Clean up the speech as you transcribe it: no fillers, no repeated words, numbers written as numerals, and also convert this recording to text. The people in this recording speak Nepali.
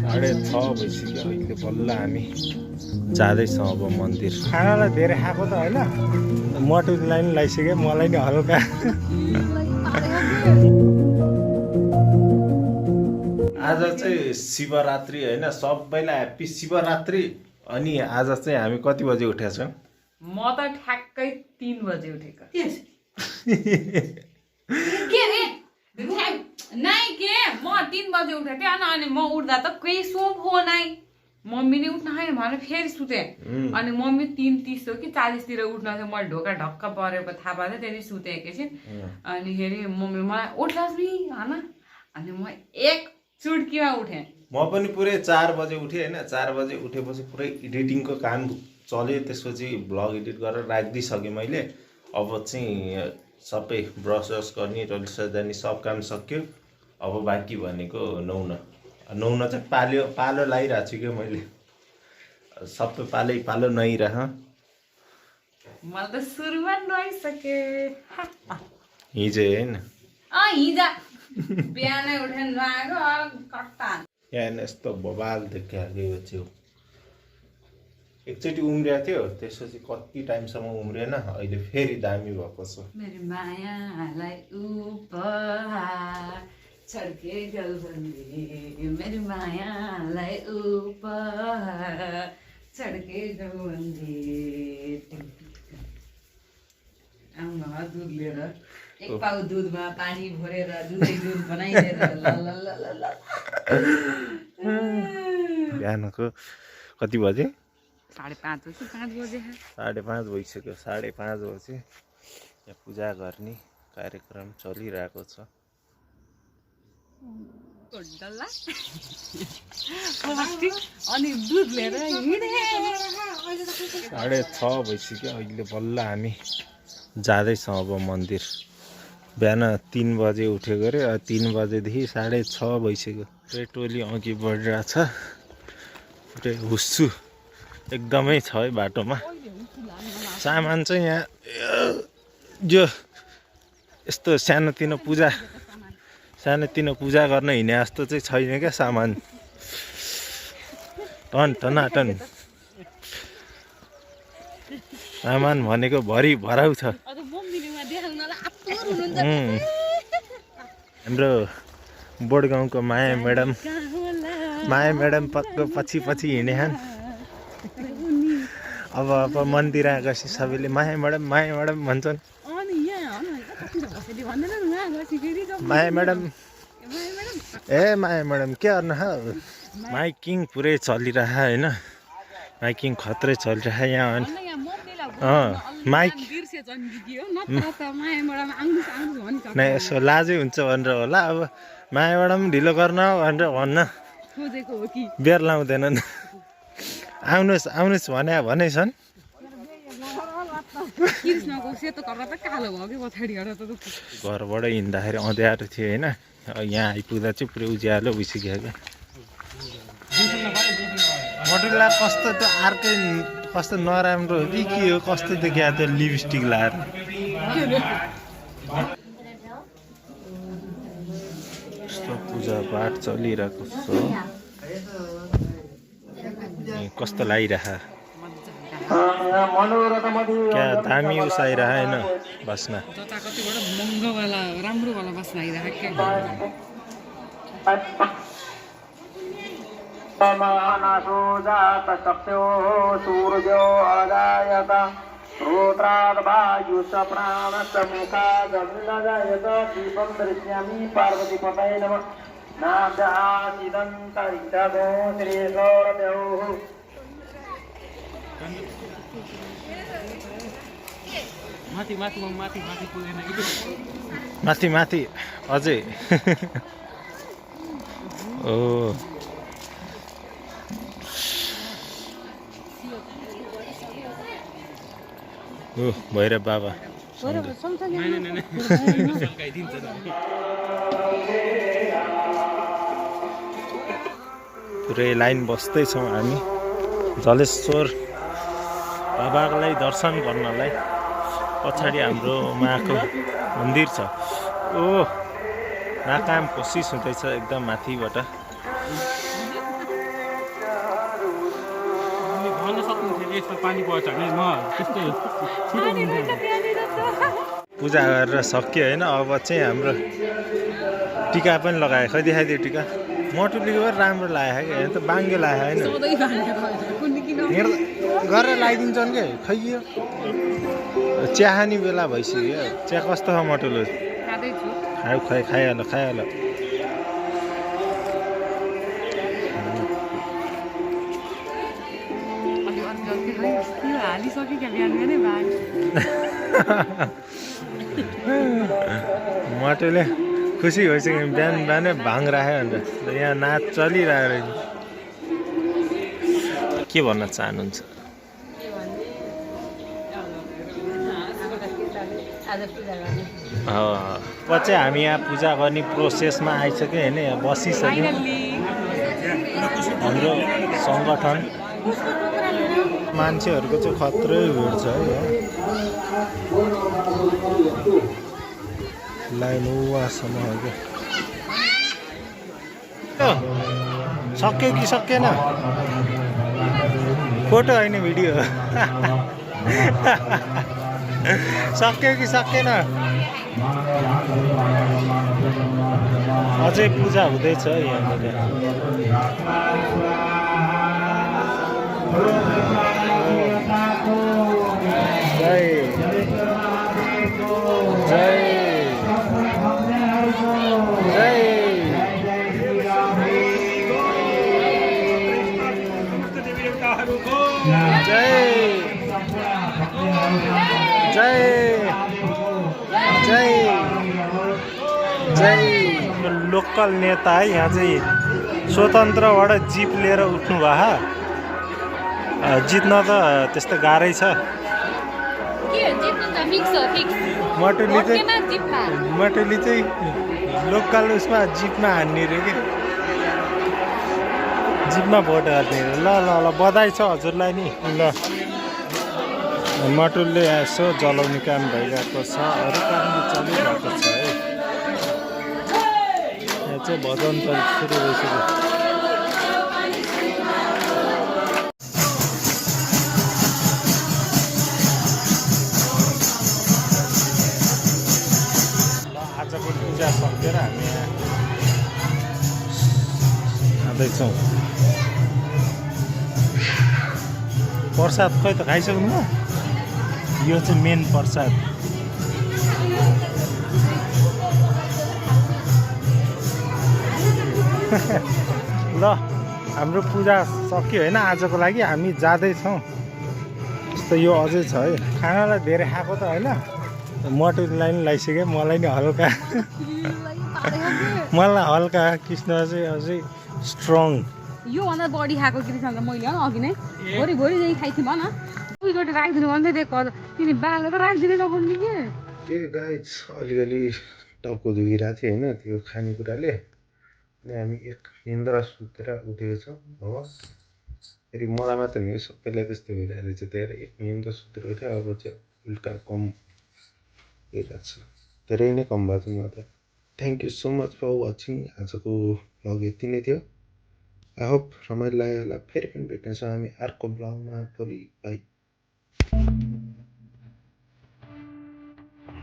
6:30 भइसक्यो अहिले बल्ल हामी जाँदैछौँ अब मन्दिर। खानालाई धेरै खाएको त होइन, मटुलाई नि लगाइसक्यो, मलाई नि हल्का। आज चाहिँ शिवरात्रि होइन, सबैलाई ह्याप्पी शिवरात्रि। अनि आज चाहिँ हामी कति बजे उठेका छौँ? म त ठ्याक्कै 3 बजे उठेको। नाइ के म 3 बजे उठेको थिएँ अनि म उठ्दा त केही सोफ हो नाइ। मम्मीले उठ्न खाएन भने फेरि सुते। अनि मम्मी 3:30 हो कि 40 तिर उठ्न चाहिँ मैले ढोका ढक्क परेको थाहा पाएँ, त्यहाँदेखि सुते एकैछिन। अनि फेरि मम्मीले मलाई उठ लक्ष्मी होइन, अनि म एक चुड्कीमा उठेँ। म पनि पुरै 4 बजे उठेँ होइन। 4 बजे उठेपछि पुरै एडिटिङको काम चल्यो, त्यसपछि भ्लग एडिट गरेर राखिदिइसकेँ मैले। अब चाहिँ सबै ब्रस गर्ने टोइलेट सजाउने सब काम सक्यो। अब बाँकी भनेको नुहाउन चाहिँ पालो लगाइरहेको छु क्या मैले। सबै पालो नुहाइरह। मलाई त सुरुमा नुहाइसके हिजो होइन हिजो बिहानै उठेर नुहाएको कट्टा। यहाँ यस्तो बबाल देखाएको थियो। एकचोटि उम्रिएको थियो, त्यसपछि कति टाइमसम्म उम्रिएन, अहिले फेरि दामी भएको छ। मेरो मायालाई उपहार छड्के गलबन्दी, मेरो मायालाई उपहार छड्के गलबन्दी। आमा दुध लिएर एक पाउ दुधमा पानी भरेर दुध बनाइदिएर बिहानको कति बजे? 5:30 हो कि 5 बजे? 5:30 भइसक्यो। 5:30 बजे यहाँ पूजा गर्ने कार्यक्रम चलिरहेको छ। अनि दुध लिएर 6:30 भइसक्यो अहिले बल्ल हामी जाँदैछौँ अब मन्दिर। बिहान 3 बजे उठेको अरे, 3 बजेदेखि 6:30 भइसक्यो। पुरै टोली अघि बढिरहेछ, पुरै हुस्सु एकदमै छ है बाटोमा। सामान चाहिँ यहाँ जो यस्तो सानोतिनो पूजा गर्न हिँडे जस्तो चाहिँ छैन क्या सामान। टनाटन सामान भनेको भरि भराउ छ। हाम्रो बोडगाउँको माया म्याडम पक्क पछि हिँडे छन्। अब मन्दिर आएपछि सबैले माया म्याडम भन्छन्। माया म्याडम के गर्नु हो? माइकिङ पुरै चलिरह होइन, माइकिङ खत्रै चलिरह यहाँ। माइक नै यसो लाजै हुन्छ भनेर होला। अब माया म्याडम ढिलो गर्न भनेर भन्न बेर लाउँदैनन्। आउनुहोस् भने छन्। घरबाट हिँड्दाखेरि अँध्यारो थियो होइन, यहाँ आइपुग्दा चाहिँ पुरै उज्यालो भइसक्यो क्या। मटुला कस्तो त अर्कै कस्तो नराम्रो हो कि के हो, कस्तो देखिया त्यो लिपस्टिक लाएर। यस्तो पूजापाठ चलिरहेको छ। कस्तो लागिरह क्या दामी उसाइरह होइन बस्न। महँगोवाला राम्रोवाला बस लागिरहेको पार्वती पतये नमः। माथि अझै ओ भैरव बाबा पुरै लाइन बस्दैछौँ हामी जलेश्वर बाबालाई दर्शन गर्नलाई। पछाडि हाम्रो माको मन्दिर छ। नाकाम कोसिस हुँदैछ एकदम माथिबाट। यसमा पानी पर्छ भने म त्यस्तै पानी रहेछ त्यहाँनिर त। पूजा गरेर सक्यो होइन। अब चाहिँ हाम्रो टिका पनि लगायो। खै देखाइदियो टिका। मटुलीको पनि राम्रो लाग्यो क्या। यहाँ त बाङ्गे लाग्यो होइन। सधैँ बाङ्गे भएछ, कुन्नी किन हेर्दा गरेर लगाइदिन्छन् क्या। खै यो चिया खाने बेला भइसक्यो। चिया कस्तो छ मटुलो? खाँदैछु। खाऊ खाइहाल खाइहाल। अलि अन्त खै त्यो हालिसक्यो क्या बिहान बिहानै भाग। मटुले खुसी भइसक्यो। बिहान बिहानै भाङ राख्यो भनेर यहाँ नाच चलिरहेको रहेछ। के भन्न चाहनुहुन्छ? अब चाहिँ हामी यहाँ पूजा गर्ने प्रोसेसमा आइसक्यो होइन। यहाँ बसिसक्यो। हाम्रो सङ्गठन मान्छेहरूको चाहिँ खत्रै भिड छ है यहाँ। लाइन उहाँसम्म हो क्या। सक्यो कि सकेन? फोटो होइन भिडियो। सक्यो कि सकेन? अझै पूजा हुँदैछ यहाँनिर। जय जय जय जय जय जय। लोकल नेता है यहाँ चाहिँ स्वतन्त्रबाट जिप लिएर उठ्नु भयो। जित्न त त्यस्तो गाह्रै छ। मटुली चाहिँ लोकल उसमा जिपमा हान्ने रे क्या। जिपमा भोट हाल्ने रे। ल ल ल बधाई छ हजुरलाई नि। ल मटुलले यसो जलाउने काम भइरहेको छ। अरू काम चलिरहेको छ है। यहाँ चाहिँ भजन त सुरु भइसक्यो। आजको पूजा सकेर हामी यहाँ जाँदैछौँ। प्रसाद खै त खाइसक्नु भयो? यो चाहिँ मेन प्रसाद। ल हाम्रो पूजा सक्यो होइन आजको लागि। हामी जाँदैछौँ। जस्तो यो अझै छ है। खानालाई धेरै खाएको त होइन। मटुलाई पनि लगाइसक्यो। मलाई नि हल्का मलाई हल्का। कृष्ण चाहिँ अझै स्ट्रङ। योभन्दा बढी खाएको कृष्णले मैले अघि नै भोलि भोलि खाइथिएँ भन। उयोबाट राखिदिनु भन्दै दिएको तिनी बालेर राखिदिनु नपर्ने के। त्यो गाइस अलिअलि टाउको दुखिरहेको थियो होइन त्यो खानेकुराले। अनि हामी एक निन्द्रा सुतेर उठेको छौँ। हो फेरि मलाई मात्र होइन सबैलाई त्यस्तो भइरहेको रहेछ। धेरै एक निन्द्रा सुतेर उठ्यो। अब चाहिँ उल्टा कम भइरहेको छ। धेरै नै कम भएको छ म त। Thank you so much for watching. आजको भ्लग यति नै थियो। आई होप रमाइलो लाग्यो होला। फेरि पनि भेट्नेछौँ हामी अर्को ब्लगमा। भोलि बाई।